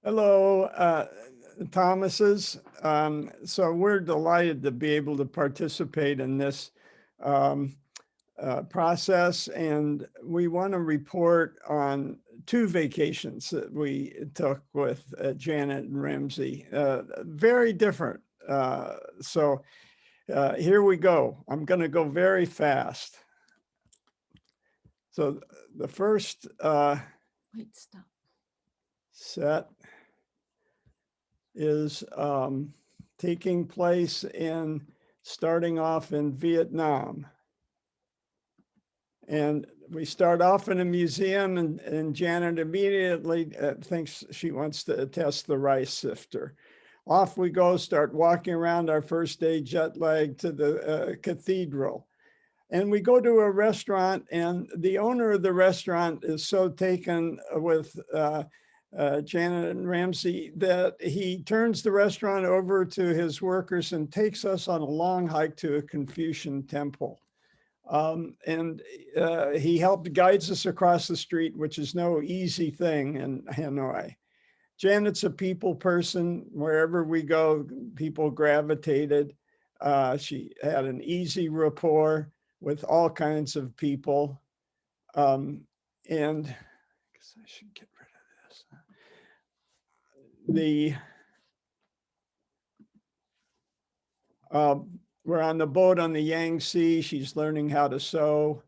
Hello, Thomases. So we're delighted to be able to participate in this um, process, and we want to report on two vacations that we took with Janet and Ramsey. Very different. So here we go. I'm going to go very fast. So the first Wait, stop. set is taking place starting off in Vietnam. And we start off in a museum, and Janet immediately thinks she wants to test the rice sifter. Off we go, start walking around our first day jet lag to the cathedral. And we go to a restaurant, and the owner of the restaurant is so taken with Janet and Ramsey that he turns the restaurant over to his workers and takes us on a long hike to a Confucian temple. He helped guides us across the street, which is no easy thing in Hanoi. Janet's a people person. Wherever we go, people gravitated. She had an easy rapport with all kinds of people. And I guess I should get rid of this. We're on the boat on the Yangtze. She's learning how to sew.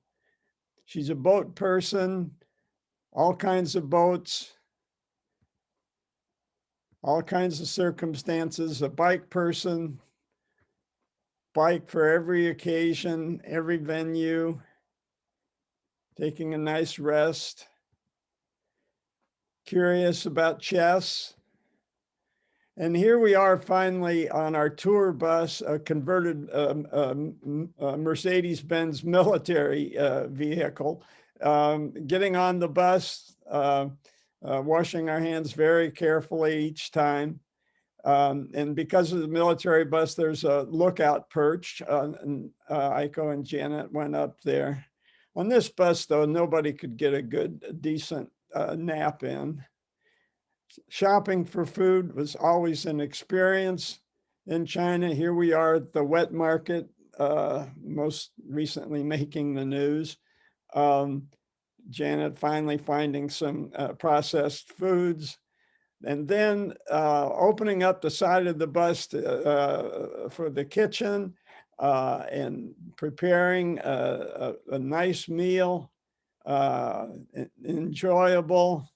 She's a boat person, all kinds of boats, all kinds of circumstances, a bike person, bike for every occasion, every venue, taking a nice rest, curious about chess. And here we are finally on our tour bus, a converted Mercedes-Benz military vehicle, getting on the bus, washing our hands very carefully each time. And because of the military bus, there's a lookout perch, and Aiko and Janet went up there. On this bus, though, nobody could get a good, decent nap in. Shopping for food was always an experience in China. Here we are at the wet market, most recently making the news. Janet finally finding some processed foods, and then opening up the side of the bus for the kitchen and preparing a nice meal, enjoyable,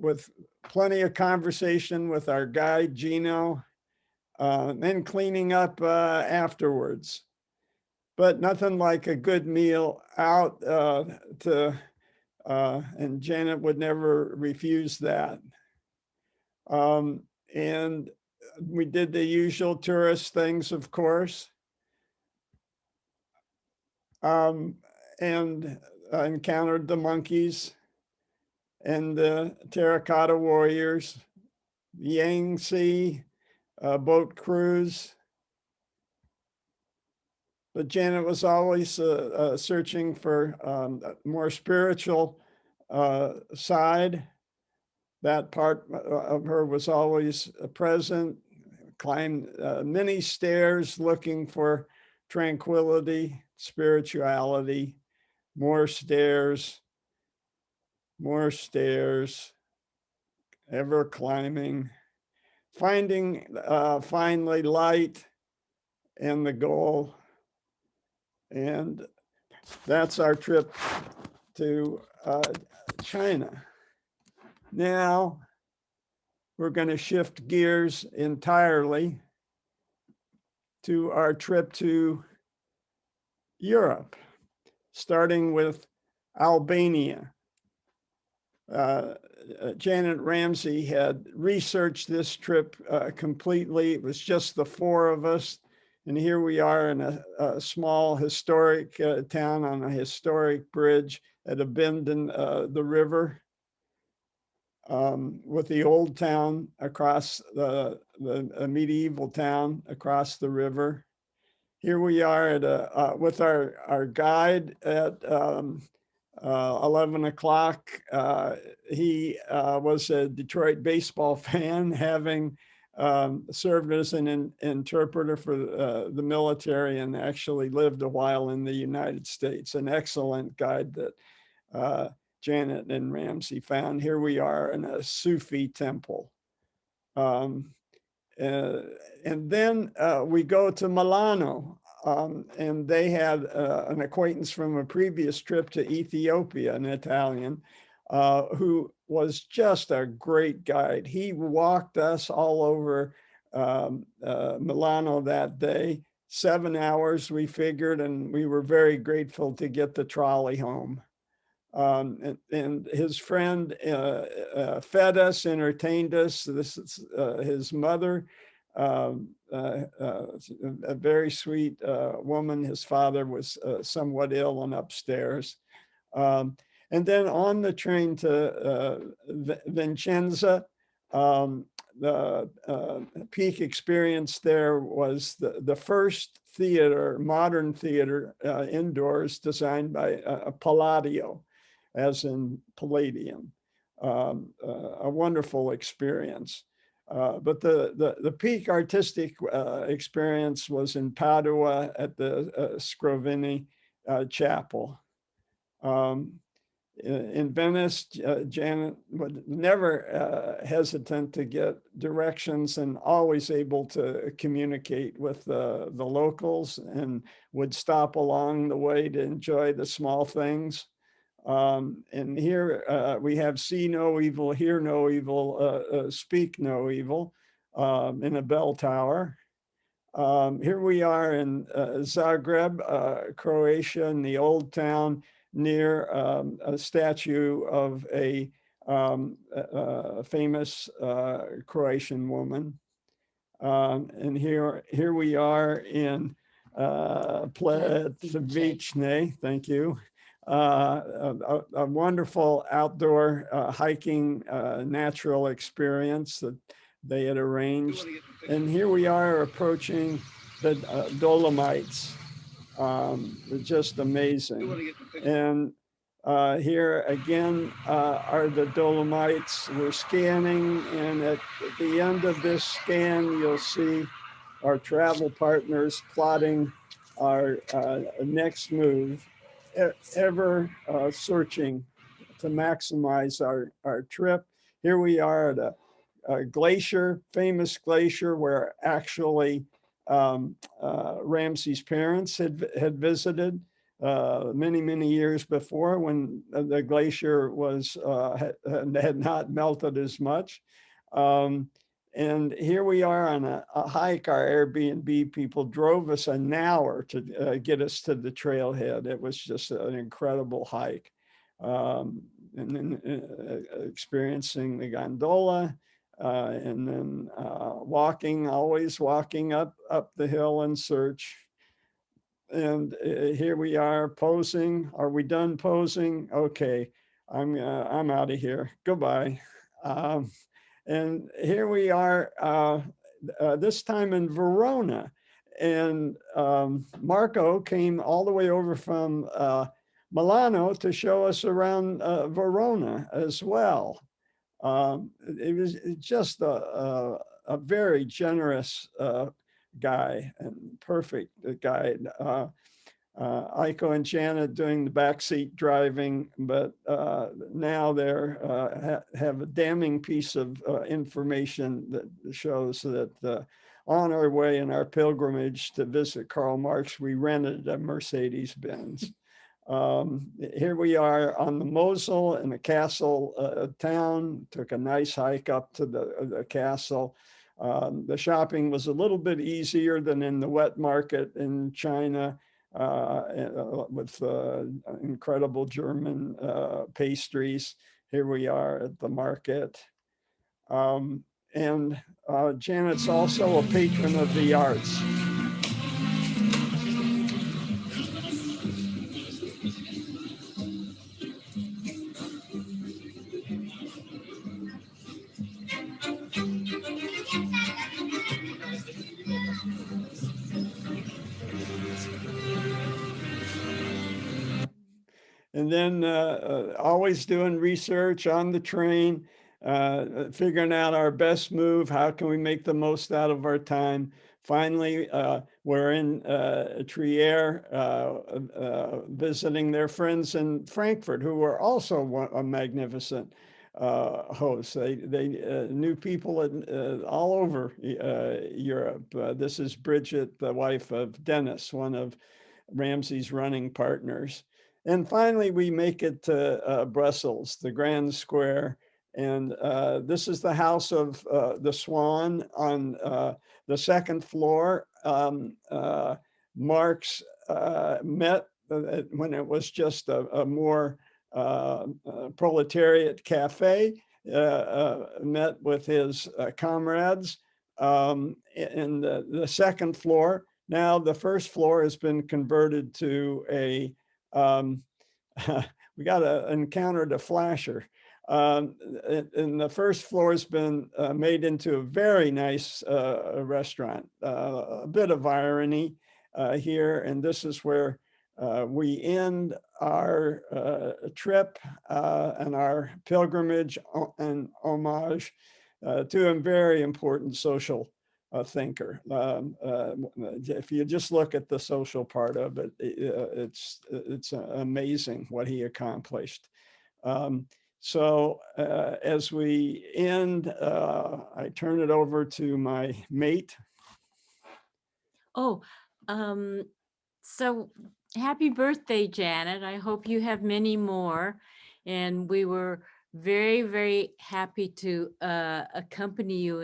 with plenty of conversation with our guide, Gino, then cleaning up afterwards. But nothing like a good meal out and Janet would never refuse that. And we did the usual tourist things, of course. And encountered the monkeys and the terracotta warriors, Yangtze boat cruise. But Janet was always searching for a more spiritual side. That part of her was always present. Climbed many stairs looking for tranquility, spirituality, more stairs, ever climbing, finding finally light and the goal. And that's our trip to China. Now we're going to shift gears entirely to our trip to Europe, starting with Albania. Janet Ramsey had researched this trip completely. It was just the four of us. And here we are in a small historic town on a historic bridge at a bend in the river, with the old town across the medieval town across the river. Here we are at with our guide at 11 o'clock. He was a Detroit baseball fan, having served as an interpreter for the military and actually lived a while in the United States. An excellent guide that Janet and Ramsey found. Here we are in a Sufi temple. Um, and then we go to Milano, and they had an acquaintance from a previous trip to Ethiopia, an Italian, who was just a great guide. He walked us all over Milano that day, 7 hours we figured, and we were very grateful to get the trolley home. And his friend fed us, entertained us. This is his mother, a very sweet woman. His father was somewhat ill and upstairs. And then on the train to Vicenza, the peak experience there was the first theater, modern theater indoors, designed by Palladio, as in Palladium. A wonderful experience. But the peak artistic experience was in Padua at the Scrovini Chapel. In Venice, Janet would never hesitant to get directions and always able to communicate with the locals, and would stop along the way to enjoy the small things. And here we have see no evil, hear no evil, speak no evil in a bell tower. Here we are in Zagreb, Croatia, in the old town, near a statue of a famous Croatian woman. And here we are in Plitvice, thank you. A wonderful outdoor hiking natural experience that they had arranged. And here we are approaching the Dolomites. Just amazing. And here again are the Dolomites. We're scanning, and at the end of this scan, you'll see our travel partners plotting our next move, ever searching to maximize our trip. Here we are at a glacier, famous glacier, where actually Ramsey's parents had visited many years before, when the glacier was had not melted as much. And here we are on a hike. Our Airbnb people drove us an hour to get us to the trailhead. It was just an incredible hike. And then experiencing the gondola, and then always walking up the hill in search. And here we are posing. Are we done posing? Okay, I'm out of here. Goodbye. And here we are, this time in Verona. And Marco came all the way over from Milano to show us around Verona as well. It was just a very generous guy and perfect guide. Aiko and Janet doing the backseat driving, but now they have a damning piece of information that shows that on our way in our pilgrimage to visit Karl Marx, we rented a Mercedes-Benz. Here we are on the Mosel in a castle town, took a nice hike up to the castle. The shopping was a little bit easier than in the wet market in China, with incredible German pastries. Here we are at the market. And Janet's also a patron of the arts. And then always doing research on the train, figuring out our best move. How can we make the most out of our time? Finally, we're in Trier, visiting their friends in Frankfurt, who were also a magnificent host. They knew people all over Europe. This is Bridget, the wife of Dennis, one of Ramsey's running partners. And finally, we make it to Brussels, the Grand Square. And this is the house of the Swan on the second floor. Marx met when it was just a more proletariat cafe, met with his comrades in the second floor. Now the first floor has been converted to a, we got encountered a flasher. And the first floor has been made into a very nice restaurant. A bit of irony here, and this is where we end our trip and our pilgrimage and homage to a very important social thinker. If you just look at the social part of it, it's amazing what he accomplished. So as we end, I turn it over to my mate. Oh, so happy birthday, Janet. I hope you have many more. And we were very, very happy to accompany you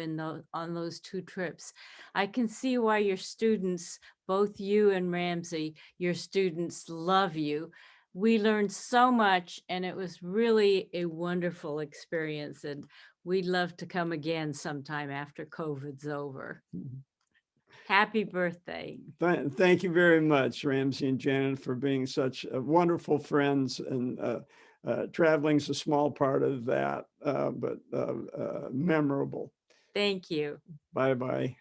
on those 2 trips. I can see why your students, both you and Ramsey, your students love you. We learned so much, and it was really a wonderful experience. And we'd love to come again sometime after COVID's over. Happy birthday. Thank you very much, Ramsey and Janet, for being such wonderful friends, and traveling's a small part of that, but memorable. Thank you. Bye-bye.